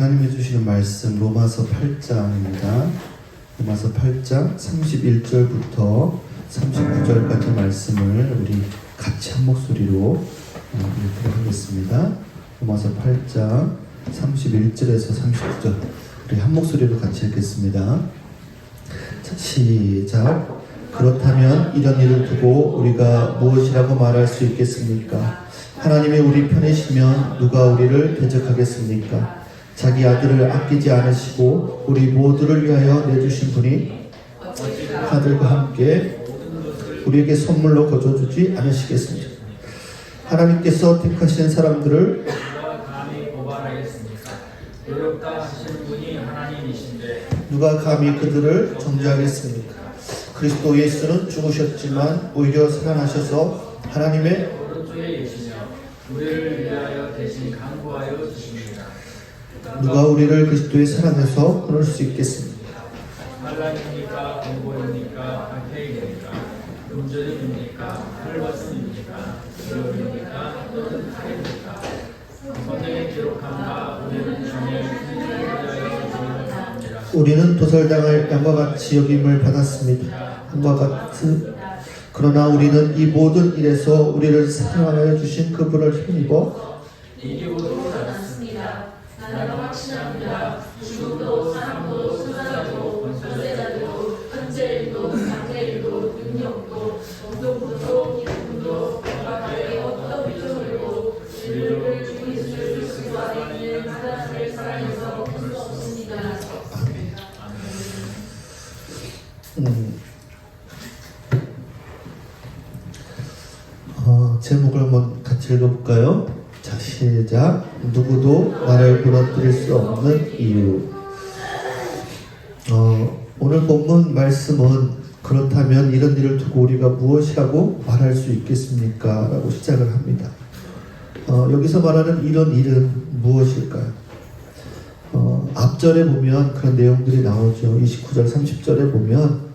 하나님이 주시는 말씀 로마서 8장입니다. 로마서 8장 31절부터 39절까지 말씀을 우리 같이 한 목소리로 읽도록 하겠습니다. 로마서 8장 31절에서 39절 우리 한 목소리로 같이 읽겠습니다. 자, 시작. 그렇다면 이런 일을 두고 우리가 무엇이라고 말할 수 있겠습니까? 하나님이 우리 편이시면 누가 우리를 대적하겠습니까? 자기 아들을 아끼지 않으시고 우리 모두를 위하여 내주신 분이 아들과 함께 우리에게 선물로 거저주지 않으시겠습니까? 하나님께서 택하신 사람들을 누가 감히 그들을 정죄하겠습니까? 그리스도 예수는 죽으셨지만 오히려 살아나셔서 하나님의 오른쪽에 계시며 우리를 위하여 대신 간구하여 주십니다. 누가 우리를 그리스도의 사랑에서 끊을 수 있겠습니까? 환난입니까? 공고입니까? 박해입니까? 음절입니까? 할ված음입니까? 기업입니까? 또는 칼입니까? 성경에 기록한 바 우리는 정의 승리를 위하여 주옵니다. 우리는 도살당할 양과 같이 여김을 받았습니다. 양과 같은 그러나 우리는 이 모든 일에서 우리를 사랑하여 주신 그분을 힘입어 이기고도 받았습니다. 나는 확신합니다. 죽음도 삶도 수사도 권세자도 현재일도 장래일도 능력도 운동도 기쁨도 바다의 어떤 비전으로 우리를 주 예수 그리스도 안에 있는 하나님의 사랑에서 끊을 수 없습니다. 제목을 한번 같이 읽어볼까요? 자, 시작. 누구도 나를 무너뜨릴 수 없는 이유. 오늘 본문 말씀은 그렇다면 이런 일을 두고 우리가 무엇이라고 말할 수 있겠습니까? 라고 시작을 합니다. 여기서 말하는 이런 일은 무엇일까요? 앞절에 보면 그런 내용들이 나오죠. 29절 30절에 보면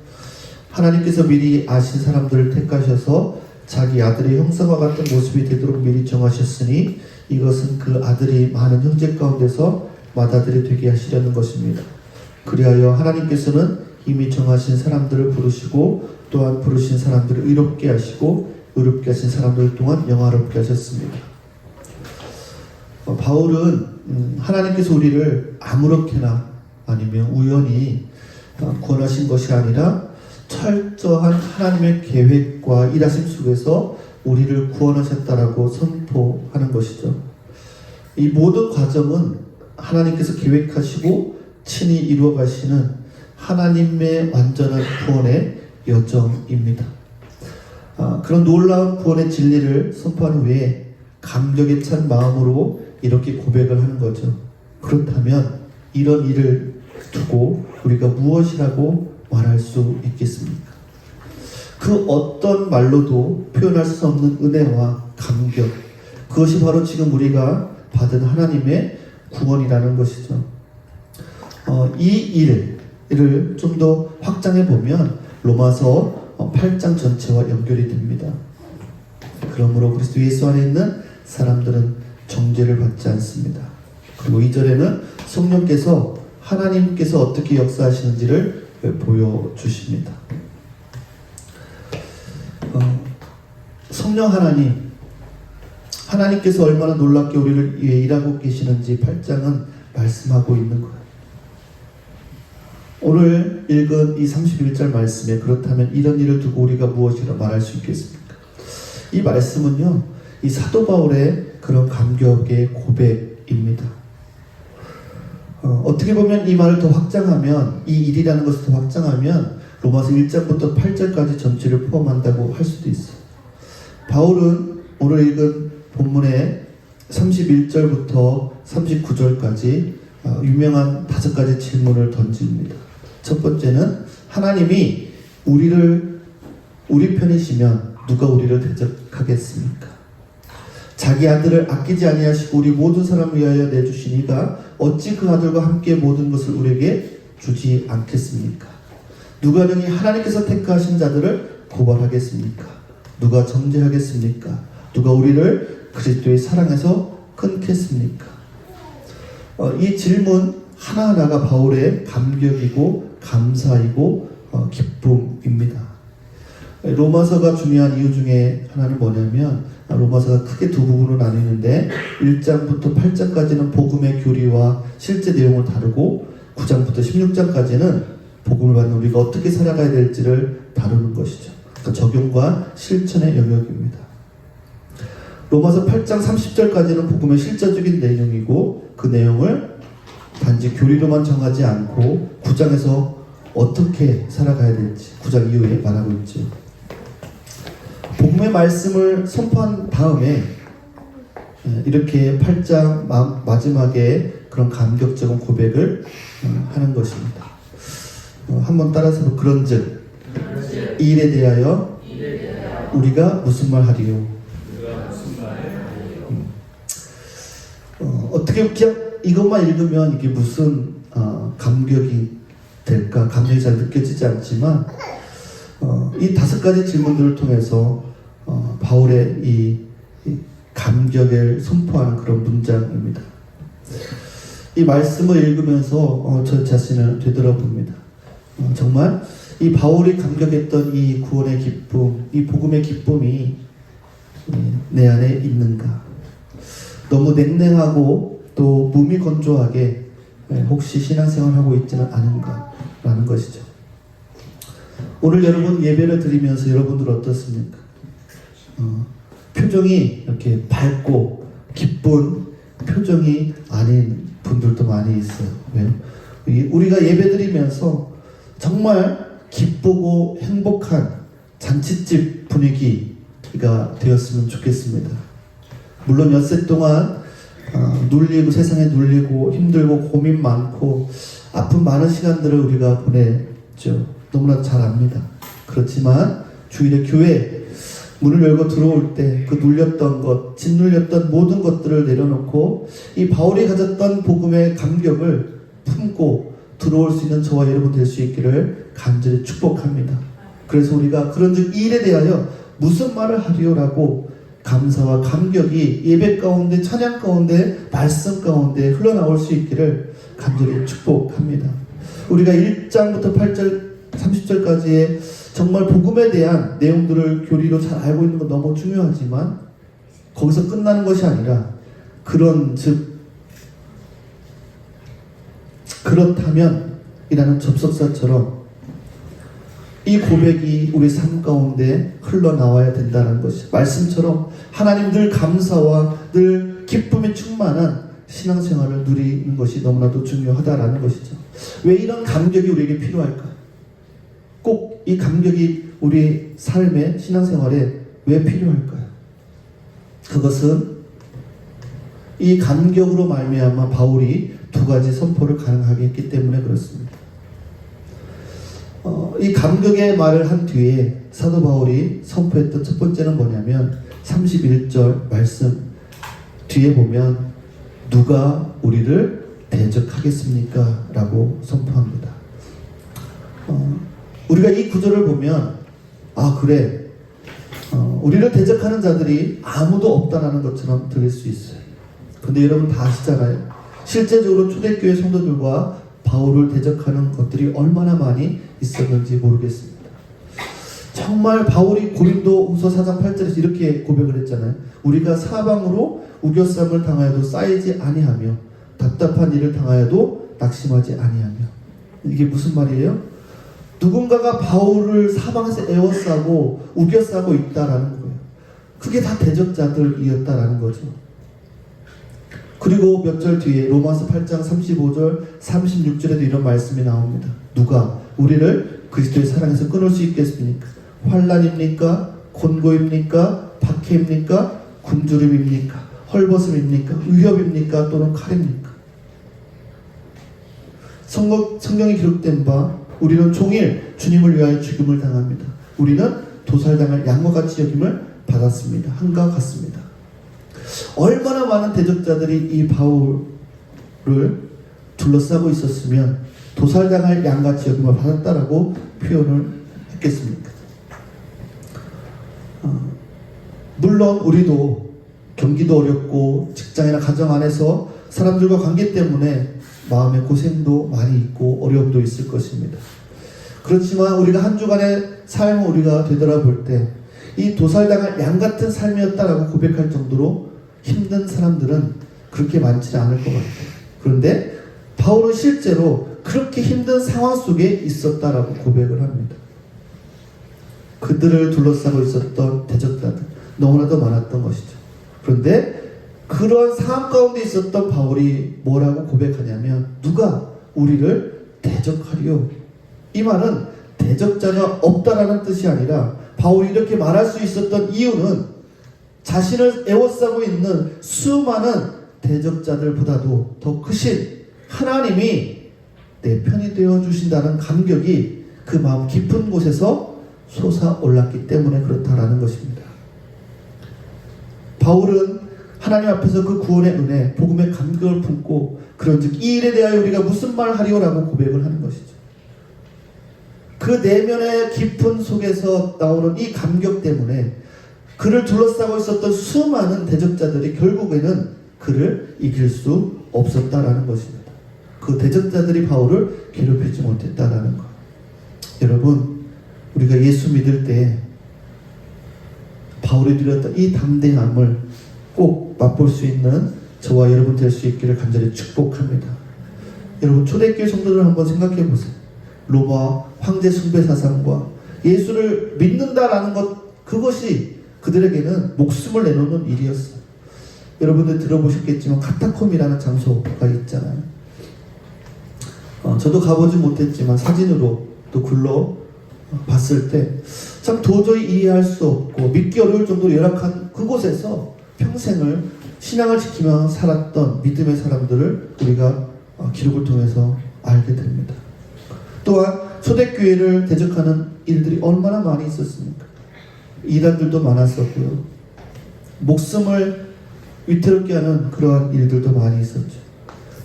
하나님께서 미리 아신 사람들을 택하셔서 자기 아들의 형상과 같은 모습이 되도록 미리 정하셨으니 이것은 그 아들이 많은 형제 가운데서 맏아들이 되게 하시려는 것입니다. 그리하여 하나님께서는 이미 정하신 사람들을 부르시고 또한 부르신 사람들을 의롭게 하시고 의롭게 하신 사람들 또한 영화롭게 하셨습니다. 바울은 하나님께서 우리를 아무렇게나 아니면 우연히 구원하신 것이 아니라 철저한 하나님의 계획과 일하심 속에서 우리를 구원하셨다라고 선포하는 것이죠. 이 모든 과정은 하나님께서 계획하시고 친히 이루어 가시는 하나님의 완전한 구원의 여정입니다. 그런 놀라운 구원의 진리를 선포한 후에 감격에 찬 마음으로 이렇게 고백을 하는 거죠. 그렇다면 이런 일을 두고 우리가 무엇이라고 말할 수 있겠습니까? 그 어떤 말로도 표현할 수 없는 은혜와 감격, 그것이 바로 지금 우리가 받은 하나님의 구원이라는 것이죠. 이 일을 좀 더 확장해 보면 로마서 8장 전체와 연결이 됩니다. 그러므로 그리스도 예수 안에 있는 사람들은 정죄를 받지 않습니다. 그리고 2절에는 성령께서 하나님께서 어떻게 역사하시는지를 보여주십니다. 성령 하나님께서 얼마나 놀랍게 우리를 위해 일하고 계시는지 8장은 말씀하고 있는 거예요. 오늘 읽은 이 31절 말씀에 그렇다면 이런 일을 두고 우리가 무엇이라 말할 수 있겠습니까? 이 말씀은요, 이 사도 바울의 그런 감격의 고백입니다. 어떻게 보면 이 말을 더 확장하면, 이 일이라는 것을 더 확장하면 로마서 1장부터 8절까지 전체를 포함한다고 할 수도 있어요. 바울은 오늘 읽은 본문의 31절부터 39절까지 유명한 5가지 질문을 던집니다. 첫 번째는 하나님이 우리 편이시면 누가 우리를 대적하겠습니까? 자기 아들을 아끼지 아니하시고 우리 모든 사람을 위하여 내주신 이가 어찌 그 아들과 함께 모든 것을 우리에게 주지 않겠습니까? 누가 능히 하나님께서 택하신 자들을 고발하겠습니까? 누가 정죄하겠습니까? 누가 우리를 그리스도의 사랑에서 끊겠습니까? 이 질문 하나하나가 바울의 감격이고 감사이고 기쁨입니다. 로마서가 중요한 이유 중에 하나는 뭐냐면 로마서가 크게 두 부분으로 나뉘는데 1장부터 8장까지는 복음의 교리와 실제 내용을 다루고 9장부터 16장까지는 복음을 받는 우리가 어떻게 살아가야 될지를 다루는 것이죠. 그러니까 적용과 실천의 영역입니다. 로마서 8장 30절까지는 복음의 실제적인 내용이고 그 내용을 단지 교리로만 정하지 않고 9장에서 어떻게 살아가야 될지 9장 이후에 말하고 있죠. 복음의 말씀을 선포한 다음에 이렇게 8장 마지막에 그런 감격적인 고백을 하는 것입니다. 한번 따라서 그런즉 이 일에 대하여 우리가 무슨 말 하리요? 어떻게 그냥 이것만 읽으면 이게 무슨 감격이 될까? 감격이 잘 느껴지지 않지만 이 5가지 질문들을 통해서 바울의 이 감격을 선포하는 그런 문장입니다. 이 말씀을 읽으면서 저 자신을 되돌아봅니다. 정말 이 바울이 감격했던 이 구원의 기쁨, 이 복음의 기쁨이 내 안에 있는가? 너무 냉랭하고 또 몸이 건조하게 혹시 신앙생활하고 있지는 않은가? 라는 것이죠. 오늘 여러분 예배를 드리면서 여러분들 어떻습니까? 표정이 이렇게 밝고 기쁜 표정이 아닌 분들도 많이 있어요. 왜요? 우리가 예배 드리면서 정말 기쁘고 행복한 잔칫집 분위기가 되었으면 좋겠습니다. 물론 엿새 동안 눌리고 세상에 눌리고 힘들고 고민 많고 아픔 많은 시간들을 우리가 보냈죠. 너무나 잘 압니다. 그렇지만 주일에 교회 문을 열고 들어올 때 그 눌렸던 것, 짓눌렸던 모든 것들을 내려놓고 이 바울이 가졌던 복음의 감격을 품고 들어올 수 있는 저와 여러분 될 수 있기를 간절히 축복합니다. 그래서 우리가 그런즉 이 일에 대하여 무슨 말을 하리요라고 감사와 감격이 예배 가운데 찬양 가운데 말씀 가운데 흘러나올 수 있기를 간절히 축복합니다. 우리가 1장부터 8절 30절까지의 정말 복음에 대한 내용들을 교리로 잘 알고 있는 건 너무 중요하지만 거기서 끝나는 것이 아니라 그렇다면 이라는 접속사처럼 이 고백이 우리 삶 가운데 흘러나와야 된다는 것이 말씀처럼 하나님 늘 감사와 늘 기쁨이 충만한 신앙생활을 누리는 것이 너무나도 중요하다라는 것이죠. 왜 이런 감격이 우리에게 필요할까? 꼭 이 감격이 우리 삶의 신앙생활에 왜 필요할까요? 그것은 이 감격으로 말미암아 바울이 2가지 선포를 가능하게 했기 때문에 그렇습니다. 이 감격의 말을 한 뒤에 사도 바울이 선포했던 첫 번째는 뭐냐면 31절 말씀 뒤에 보면 누가 우리를 대적하겠습니까? 라고 선포합니다. 우리가 이 구절을 보면 그래 우리를 대적하는 자들이 아무도 없다라는 것처럼 들릴 수 있어요. 근데 여러분 다 아시잖아요. 실제적으로 초대교회 성도들과 바울을 대적하는 것들이 얼마나 많이 있었는지 모르겠습니다. 정말 바울이 고린도후서 4장 8절에서 이렇게 고백을 했잖아요. 우리가 사방으로 우겨쌈을 당하여도 쌓이지 아니하며 답답한 일을 당하여도 낙심하지 아니하며. 이게 무슨 말이에요? 누군가가 바울을 사방에서 에워싸고 우겨싸고 있다라는 거예요. 그게 다 대적자들이었다라는 거죠. 그리고 몇 절 뒤에 로마서 8장 35절 36절에도 이런 말씀이 나옵니다. 누가 우리를 그리스도의 사랑에서 끊을 수 있겠습니까? 환난입니까? 곤고입니까? 박해입니까? 굶주림입니까? 헐벗음입니까? 위협입니까? 또는 칼입니까? 성경에 기록된 바 우리는 종일 주님을 위하여 죽임을 당합니다. 우리는 도살당할 양과 같이 여김을 받았습니다. 한과 같습니다. 얼마나 많은 대적자들이 이 바울을 둘러싸고 있었으면 도살당할 양같이 여김을 받았다라고 표현을 했겠습니까? 물론 우리도 경기도 어렵고 직장이나 가정 안에서 사람들과 관계 때문에 마음의 고생도 많이 있고 어려움도 있을 것입니다. 그렇지만 우리가 한 주간의 삶을 우리가 되돌아볼 때 이 도살당할 양 같은 삶이었다라고 고백할 정도로 힘든 사람들은 그렇게 많지 않을 것 같아요. 그런데 바울은 실제로 그렇게 힘든 상황 속에 있었다라고 고백을 합니다. 그들을 둘러싸고 있었던 대적자들 너무나도 많았던 것이죠. 그런데 그런 상황 가운데 있었던 바울이 뭐라고 고백하냐면 누가 우리를 대적하리요? 이 말은 대적자가 없다라는 뜻이 아니라 바울이 이렇게 말할 수 있었던 이유는 자신을 에워싸고 있는 수많은 대적자들보다도 더 크신 하나님이 내 편이 되어 주신다는 감격이 그 마음 깊은 곳에서 솟아올랐기 때문에 그렇다라는 것입니다. 바울은 하나님 앞에서 그 구원의 은혜, 복음의 감격을 품고 그런즉 이 일에 대하여 우리가 무슨 말 하리오라고 고백을 하는 것이죠. 그 내면의 깊은 속에서 나오는 이 감격 때문에 그를 둘러싸고 있었던 수많은 대적자들이 결국에는 그를 이길 수 없었다라는 것입니다. 그 대적자들이 바울을 괴롭히지 못했다라는 것. 여러분, 우리가 예수 믿을 때 바울이 누렸던 이 담대함을 꼭 맛볼 수 있는 저와 여러분 될 수 있기를 간절히 축복합니다. 여러분, 초대교회 성도들 한번 생각해 보세요. 로마 황제 숭배 사상과 예수를 믿는다라는 것, 그것이 그들에게는 목숨을 내놓는 일이었어요. 여러분들 들어보셨겠지만 카타콤이라는 장소가 있잖아요. 저도 가보지 못했지만 사진으로 또 글로 봤을 때 참 도저히 이해할 수 없고 믿기 어려울 정도로 열악한 그곳에서 평생을 신앙을 지키며 살았던 믿음의 사람들을 우리가 기록을 통해서 알게 됩니다. 또한 초대교회를 대적하는 일들이 얼마나 많이 있었습니까? 이단들도 많았었고요. 목숨을 위태롭게 하는 그러한 일들도 많이 있었죠.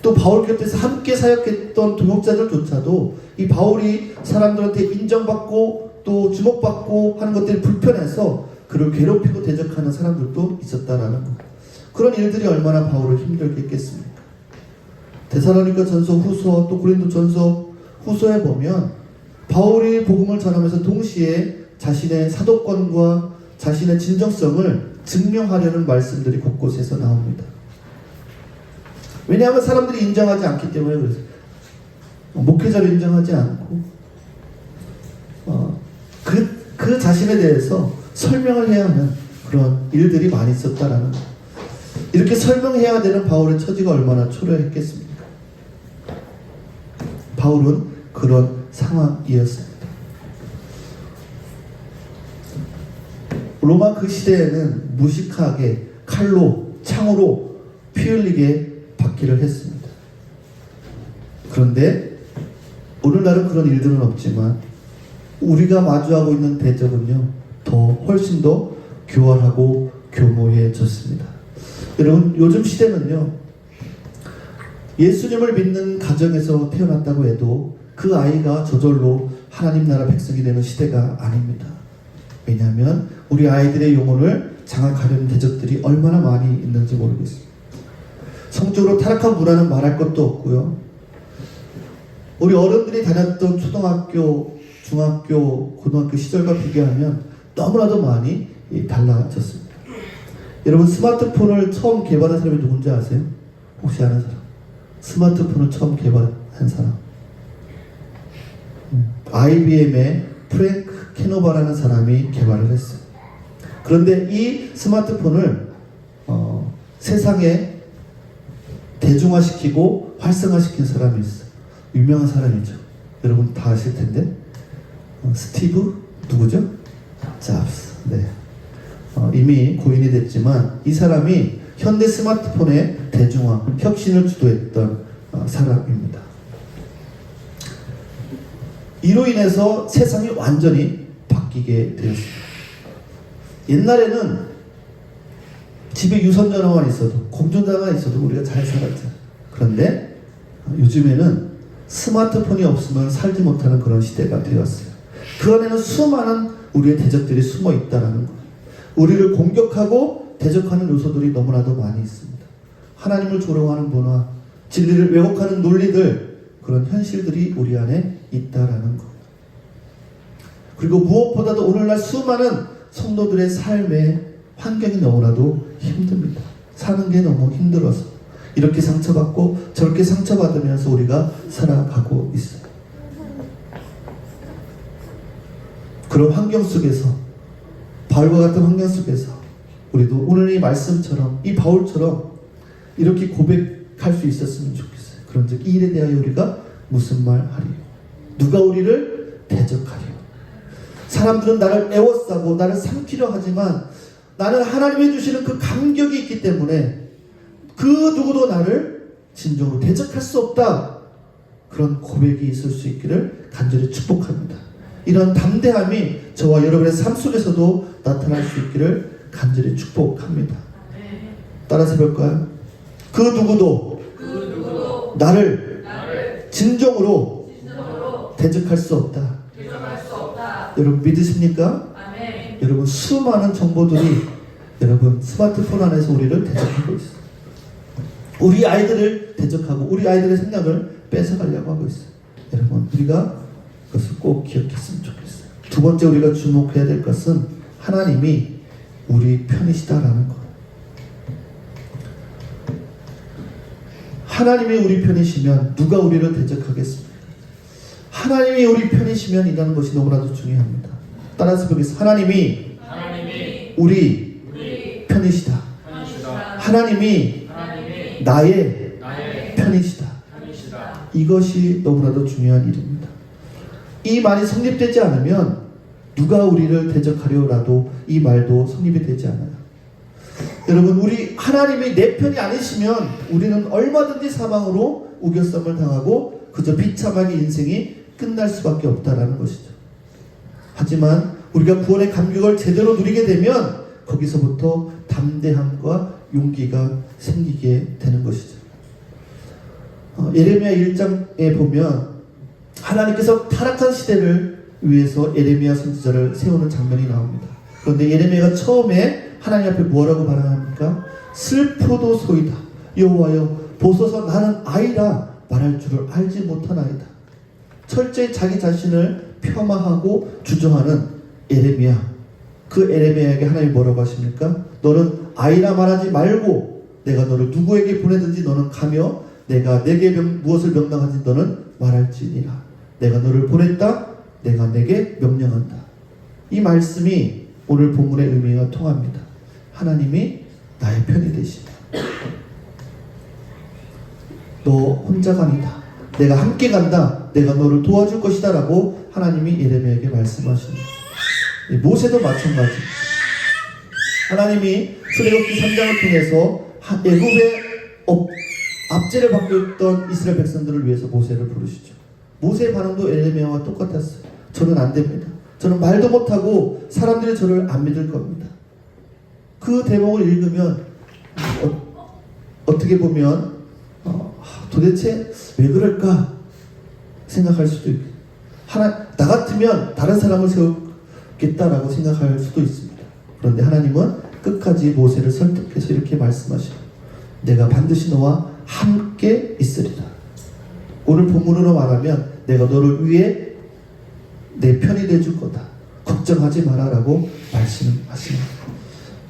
또 바울 곁에서 함께 사역했던 동역자들조차도 이 바울이 사람들한테 인정받고 또 주목받고 하는 것들이 불편해서 그를 괴롭히고 대적하는 사람들도 있었다라는 것. 그런 일들이 얼마나 바울을 힘들게 했겠습니까? 데살로니가 전서 후서 또 고린도 전서 후서에 보면 바울이 복음을 전하면서 동시에 자신의 사도권과 자신의 진정성을 증명하려는 말씀들이 곳곳에서 나옵니다. 왜냐하면 사람들이 인정하지 않기 때문에 그랬어요. 목회자를 인정하지 않고 그 자신에 대해서 설명을 해야 하는 그런 일들이 많이 있었다라는 거예요. 이렇게 설명해야 되는 바울의 처지가 얼마나 초라했겠습니까? 바울은 그런 상황이었습니다. 로마 그 시대에는 무식하게 칼로 창으로 피 흘리게 받기를 했습니다. 그런데 오늘날은 그런 일들은 없지만 우리가 마주하고 있는 대적은요 더 훨씬 더 교활하고 교모해졌습니다. 여러분, 요즘 시대는요 예수님을 믿는 가정에서 태어났다고 해도 그 아이가 저절로 하나님 나라 백성이 되는 시대가 아닙니다. 왜냐하면 우리 아이들의 영혼을 장악하려는 대적들이 얼마나 많이 있는지 모르겠습니다. 성적으로 타락한 문화는 말할 것도 없고요. 우리 어른들이 다녔던 초등학교, 중학교, 고등학교 시절과 비교하면 너무나도 많이 달라졌습니다. 여러분, 스마트폰을 처음 개발한 사람이 누군지 아세요? 혹시 아는 사람? 스마트폰을 처음 개발한 사람. IBM의 프랭크 캐노바라는 사람이 개발을 했어요. 그런데 이 스마트폰을 세상에 대중화시키고 활성화시킨 사람이 있어요. 유명한 사람이죠. 여러분 다 아실 텐데. 스티브 누구죠? 잡스. 네. 이미 고인이 됐지만 이 사람이 현대 스마트폰의 대중화, 혁신을 주도했던 사람입니다. 이로 인해서 세상이 완전히 바뀌게 되었습니다. 옛날에는 집에 유선전화만 있어도, 공중전화가 있어도 우리가 잘 살았죠. 그런데 요즘에는 스마트폰이 없으면 살지 못하는 그런 시대가 되었어요. 그 안에는 수많은 우리의 대적들이 숨어 있다는 거예요. 우리를 공격하고 대적하는 요소들이 너무나도 많이 있습니다. 하나님을 조롱하는 문화, 진리를 왜곡하는 논리들, 그런 현실들이 우리 안에 있다라는 것. 그리고 무엇보다도 오늘날 수많은 성도들의 삶의 환경이 너무나도 힘듭니다. 사는 게 너무 힘들어서 이렇게 상처받고 저렇게 상처받으면서 우리가 살아가고 있어요. 그런 환경 속에서, 바울과 같은 환경 속에서 우리도 오늘 이 말씀처럼, 이 바울처럼 이렇게 고백할 수 있었으면 좋겠어요. 그런즉 이 일에 대하여 우리가 무슨 말 하리요? 누가 우리를 대적하리요? 사람들은 나를 애워싸고 나를 삼키려 하지만 나는 하나님이 주시는 그 감격이 있기 때문에 그 누구도 나를 진정으로 대적할 수 없다. 그런 고백이 있을 수 있기를 간절히 축복합니다. 이런 담대함이 저와 여러분의 삶 속에서도 나타날 수 있기를 간절히 축복합니다. 따라서 해볼까요? 그 누구도 나를 진정으로 대적할 수 없다. 여러분 믿으십니까? 여러분 수많은 정보들이 여러분 스마트폰 안에서 우리를 대적하고 있어요. 우리 아이들을 대적하고 우리 아이들의 생각을 뺏어가려고 하고 있어요. 여러분 우리가 그것을 꼭 기억했으면 좋겠어요. 두 번째 우리가 주목해야 될 것은 하나님이 우리 편이시다라는 것. 하나님이 우리 편이시면 누가 우리를 대적하겠습니까? 하나님이 우리 편이시면 이라는 것이 너무나도 중요합니다. 따라서 보겠습니다. 하나님이 우리 편이시다. 하나님이 나의 편이시다. 이것이 너무나도 중요한 일입니다. 이 말이 성립되지 않으면 누가 우리를 대적하려라도 이 말도 성립이 되지 않아요. 여러분 우리 하나님이 내 편이 아니시면 우리는 얼마든지 사망으로 우겨쌈을 당하고 그저 비참하게 인생이 끝날 수밖에 없다라는 것이죠. 하지만 우리가 구원의 감격을 제대로 누리게 되면 거기서부터 담대함과 용기가 생기게 되는 것이죠. 예레미야 1장에 보면 하나님께서 타락한 시대를 위해서 예레미야 선지자를 세우는 장면이 나옵니다. 그런데 예레미야가 처음에 하나님 앞에 뭐라고 반항합니까? 슬프도소이다. 여호와여 보소서 나는 아이라 말할 줄을 알지 못하나이다. 철저히 자기 자신을 폄하하고 주장하는 예레미야. 그 예레미야에게 하나님이 뭐라고 하십니까? 너는 아이라 말하지 말고 내가 너를 누구에게 보내든지 너는 가며 내가 내게 무엇을 명령하든지 너는 말할지니라. 내가 너를 보냈다. 내가 내게 명령한다. 이 말씀이 오늘 본문의 의미가 통합니다. 하나님이 나의 편이 되시다. 너 혼자가 아니다. 내가 함께 간다. 내가 너를 도와줄 것이다 라고 하나님이 예레미야에게 말씀하십니다. 모세도 마찬가지. 하나님이 출애굽기 3장을 통해서 애굽의 압제를 받고 있던 이스라엘 백성들을 위해서 모세를 부르시죠. 모세의 반응도 예레미야와 똑같았어요. 저는 안 됩니다. 저는 말도 못하고 사람들이 저를 안 믿을 겁니다. 그 대목을 읽으면 어떻게 보면 도대체 왜 그럴까 생각할 수도 있고 나 같으면 다른 사람을 세우겠다라고 생각할 수도 있습니다. 그런데 하나님은 끝까지 모세를 설득해서 이렇게 말씀하시고 내가 반드시 너와 함께 있으리라. 오늘 본문으로 말하면 내가 너를 위해 내 편이 돼줄 거다. 걱정하지 마라 라고 말씀하십니다.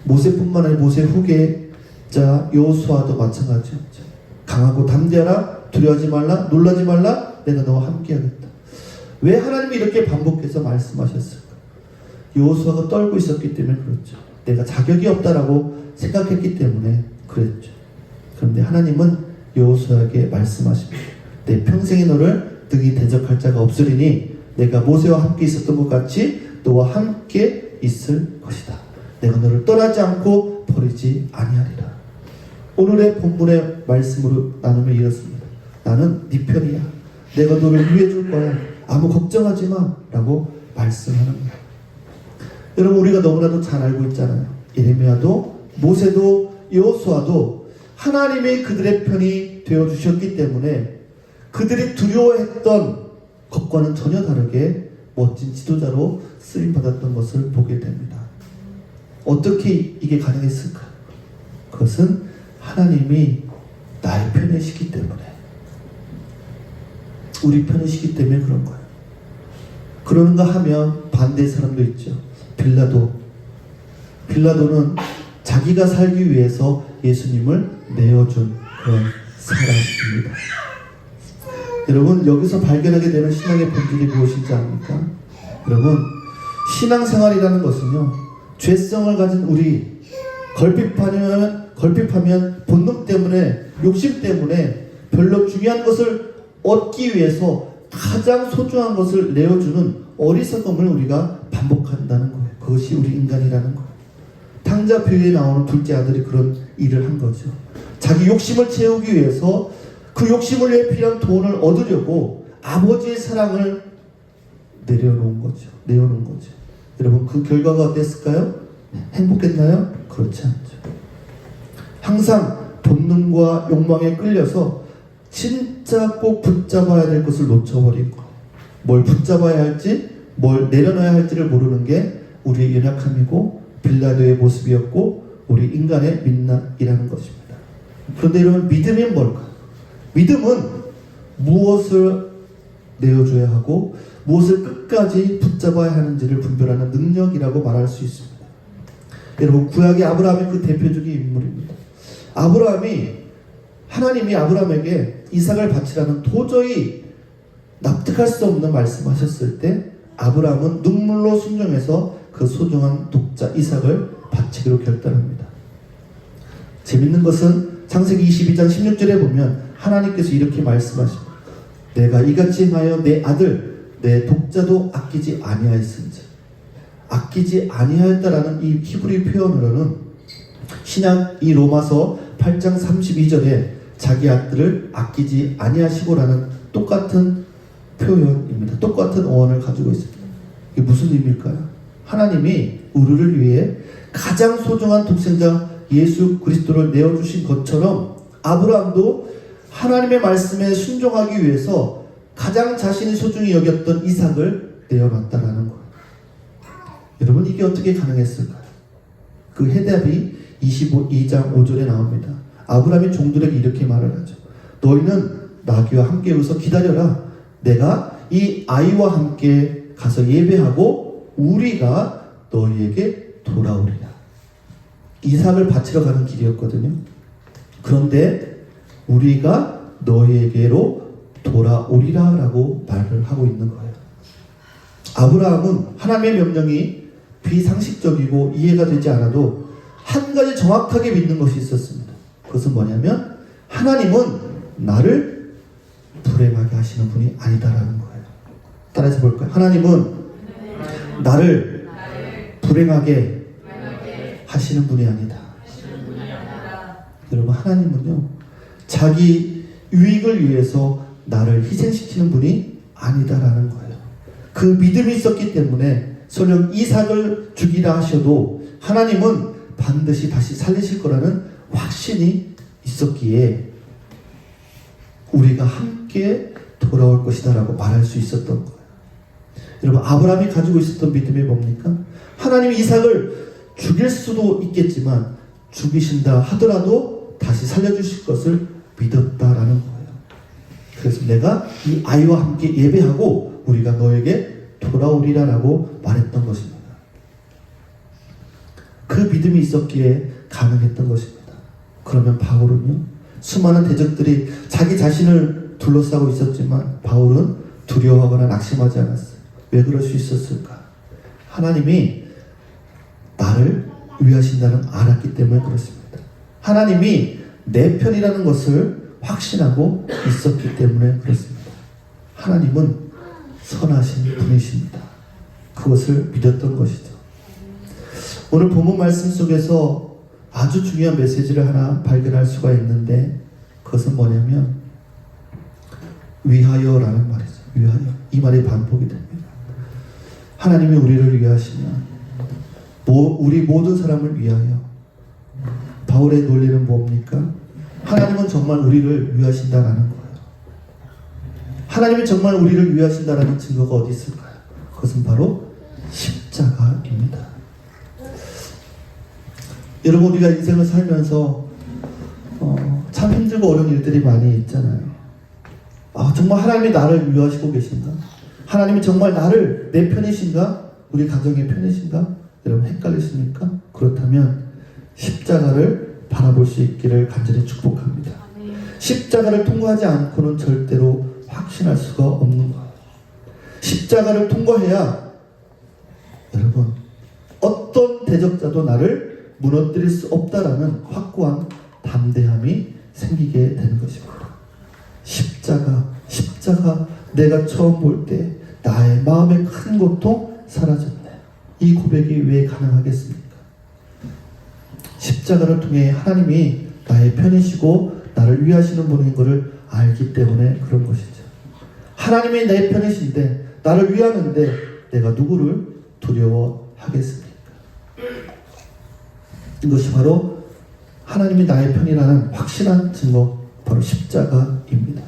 모세뿐만 아니라 모세 후계자 여호수아도 마찬가지였죠. 강하고 담대하라. 두려워하지 말라. 놀라지 말라. 내가 너와 함께 하겠다. 왜 하나님이 이렇게 반복해서 말씀하셨을까? 여호수아가 떨고 있었기 때문에 그렇죠. 내가 자격이 없다라고 생각했기 때문에 그랬죠. 그런데 하나님은 여호수아에게 말씀하십니다. 내 평생에 너를 능히 대적할 자가 없으리니 내가 모세와 함께 있었던 것 같이 너와 함께 있을 것이다. 내가 너를 떠나지 않고 버리지 아니하리라. 오늘의 본문의 말씀으로 나누면 이렇습니다. 나는 네 편이야. 내가 너를 위해 줄 거야. 아무 걱정하지 마 라고 말씀하는 거야. 여러분 우리가 너무나도 잘 알고 있잖아요. 예레미야도 모세도 여호수아도 하나님이 그들의 편이 되어주셨기 때문에 그들이 두려워했던 것과는 전혀 다르게 멋진 지도자로 쓰임받았던 것을 보게 됩니다. 어떻게 이게 가능했을까? 그것은 하나님이 나의 편이시기 때문에, 우리 편이시기 때문에 그런 거예요. 그러는가 하면 반대의 사람도 있죠. 빌라도는 자기가 살기 위해서 예수님을 내어준 그런 사람입니다. 여러분, 여기서 발견하게 되는 신앙의 본질이 무엇인지 압니까? 여러분, 신앙생활이라는 것은요, 죄성을 가진 우리, 걸핍하면 본능 때문에, 욕심 때문에 별로 중요한 것을 얻기 위해서 가장 소중한 것을 내어주는 어리석음을 우리가 반복한다는 거예요. 그것이 우리 인간이라는 거예요. 탕자 비유에 나오는 둘째 아들이 그런 일을 한 거죠. 자기 욕심을 채우기 위해서 그 욕심을 위해 필요한 돈을 얻으려고 아버지의 사랑을 내려놓은 거죠. 여러분, 그 결과가 어땠을까요? 행복했나요? 그렇지 않죠. 항상 본능과 욕망에 끌려서 진짜 꼭 붙잡아야 될 것을 놓쳐버리고, 뭘 붙잡아야 할지, 뭘 내려놔야 할지를 모르는 게 우리의 연약함이고 빌라도의 모습이었고 우리 인간의 민낯이라는 것입니다. 그런데 여러분, 믿음이 뭘까요? 믿음은 무엇을 내어줘야 하고 무엇을 끝까지 붙잡아야 하는지를 분별하는 능력이라고 말할 수 있습니다. 여러분, 구약의 아브라함이 그 대표적인 인물입니다. 하나님이 아브라함에게 이삭을 바치라는 도저히 납득할 수 없는 말씀하셨을 때 아브라함은 눈물로 순종해서 그 소중한 독자 이삭을 바치기로 결단합니다. 재밌는 것은 창세기 22장 16절에 보면 하나님께서 이렇게 말씀하십니다. 내가 이같이 행하여 내 아들 내 독자도 아끼지 아니하였은즉. 아끼지 아니하였다라는 이 히브리 표현으로는 신약 이 로마서 8장 32절에 자기 아들을 아끼지 아니하시고라는 똑같은 표현입니다. 똑같은 어원을 가지고 있습니다. 이게 무슨 의미일까요? 하나님이 우리를 위해 가장 소중한 독생자 예수 그리스도를 내어주신 것처럼 아브라함도 하나님의 말씀에 순종하기 위해서 가장 자신이 소중히 여겼던 이삭을 내어놨다라는 거예요. 여러분, 이게 어떻게 가능했을까요? 그 해답이 22장 5절에 나옵니다. 아브라함이 종들에게 이렇게 말을 하죠. 너희는 나귀와 함께 여기서 기다려라. 내가 이 아이와 함께 가서 예배하고 우리가 너희에게 돌아오리라. 이삭을 바치러 가는 길이었거든요. 그런데 우리가 너희에게로 돌아오리라 라고 말을 하고 있는 거예요. 아브라함은 하나님의 명령이 비상식적이고 이해가 되지 않아도 한 가지 정확하게 믿는 것이 있었습니다. 그것은 뭐냐면 하나님은 나를 불행하게 하시는 분이 아니다라는 거예요. 따라해서 볼까요? 하나님은 나를 불행하게 하시는 분이 아니다. 여러분, 하나님은요, 자기 유익을 위해서 나를 희생시키는 분이 아니다라는 거예요. 그 믿음이 있었기 때문에 설령 이삭을 죽이라 하셔도 하나님은 반드시 다시 살리실 거라는 확신이 있었기에 우리가 함께 돌아올 것이다 라고 말할 수 있었던 거예요. 여러분, 아브라함이 가지고 있었던 믿음이 뭡니까? 하나님이 이삭을 죽일 수도 있겠지만 죽이신다 하더라도 다시 살려주실 것을 믿었다라는 거예요. 그래서 내가 이 아이와 함께 예배하고 우리가 너에게 돌아오리라 라고 말했던 것입니다. 그 믿음이 있었기에 가능했던 것입니다. 그러면 바울은요, 수많은 대적들이 자기 자신을 둘러싸고 있었지만 바울은 두려워하거나 낙심하지 않았어요. 왜 그럴 수 있었을까? 하나님이 나를 위하신다는 알았기 때문에 그렇습니다. 하나님이 내 편이라는 것을 확신하고 있었기 때문에 그렇습니다. 하나님은 선하신 분이십니다. 그것을 믿었던 것이죠. 오늘 본문 말씀 속에서 아주 중요한 메시지를 하나 발견할 수가 있는데 그것은 뭐냐면 위하여라는 말이죠. 위하여. 이 말이 반복이 됩니다. 하나님이 우리를 위하시면 우리 모든 사람을 위하여. 바울의 논리는 뭡니까? 하나님은 정말 우리를 위하신다라는 거예요. 하나님이 정말 우리를 위하신다라는 증거가 어디 있을까요? 그것은 바로 십자가입니다. 여러분, 우리가 인생을 살면서 참 힘들고 어려운 일들이 많이 있잖아요. 정말 하나님이 나를 위하시고 계신가? 하나님이 정말 나를 내 편이신가? 우리 가정의 편이신가? 여러분 헷갈리십니까? 그렇다면 십자가를 바라볼 수 있기를 간절히 축복합니다. 십자가를 통과하지 않고는 절대로 확신할 수가 없는 거예요. 십자가를 통과해야 여러분 어떤 대적자도 나를 무너뜨릴 수 없다라는 확고한 담대함이 생기게 되는 것입니다. 십자가 내가 처음 볼 때 나의 마음의 큰 고통 사라졌네. 이 고백이 왜 가능하겠습니까? 십자가를 통해 하나님이 나의 편이시고 나를 위하시는 분인 것을 알기 때문에 그런 것이죠. 하나님이 내 편이신데 나를 위하는데 내가 누구를 두려워하겠습니까? 이것이 바로 하나님이 나의 편이라는 확실한 증거, 바로 십자가입니다.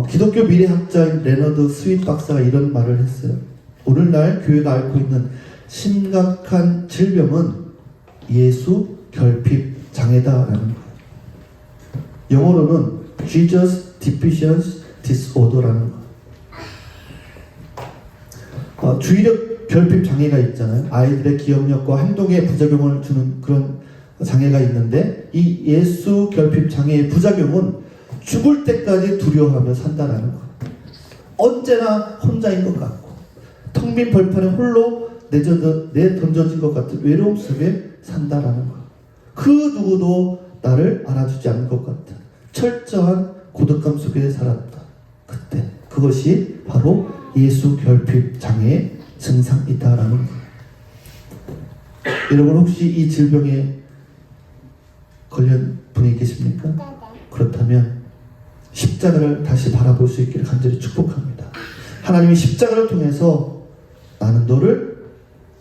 기독교 미래학자인 레너드 스윗 박사가 이런 말을 했어요. 오늘날 교회가 앓고 있는 심각한 질병은 예수 결핍 장애다라는 거예요. 영어로는 Jesus Deficiency Disorder라는 거예요. 주의력 결핍 장애가 있잖아요. 아이들의 기억력과 행동에 부작용을 주는 그런 장애가 있는데, 이 예수 결핍 장애의 부작용은 죽을 때까지 두려워하며 산다라는 거예요. 언제나 혼자인 것 같고 텅 빈 벌판에 홀로 내던져진 것 같은 외로움 속에 산다라는 거예요. 그 누구도 나를 알아주지 않는 것 같은 철저한 고독감 속에 살았다. 그때 그것이 바로 예수 결핍 장애의 증상이다라는 거예요. 여러분 혹시 이 질병에 걸린 분이 계십니까? 그렇다면 십자가를 다시 바라볼 수 있기를 간절히 축복합니다. 하나님이 십자가를 통해서 나는 너를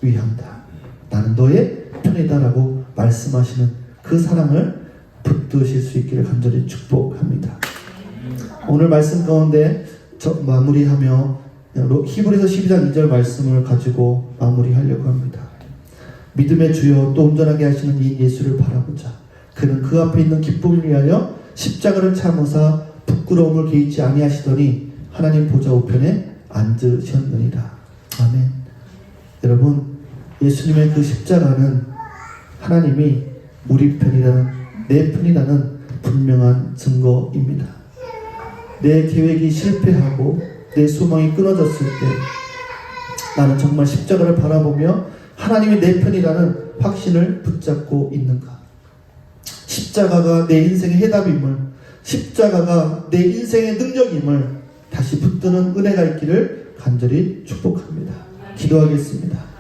위한다, 나는 너의 편이다라고 말씀하시는 그 사랑을 붙드실 수 있기를 간절히 축복합니다. 오늘 말씀 가운데 마무리하며 히브리서 12장 2절 말씀을 가지고 마무리하려고 합니다. 믿음의 주여 또 온전하게 하시는 이 예수를 바라보자. 그는 그 앞에 있는 기쁨을 위하여 십자가를 참으사 부끄러움을 개의치 아니하시더니 하나님 보좌 우편에 앉으셨느니라. 아멘. 여러분, 예수님의 그 십자가는 하나님이 우리 편이라는, 내 편이라는 분명한 증거입니다. 내 계획이 실패하고 내 소망이 끊어졌을 때 나는 정말 십자가를 바라보며 하나님이 내 편이라는 확신을 붙잡고 있는가? 십자가가 내 인생의 해답임을, 십자가가 내 인생의 능력임을 다시 붙드는 은혜가 있기를 간절히 축복합니다. 기도하겠습니다.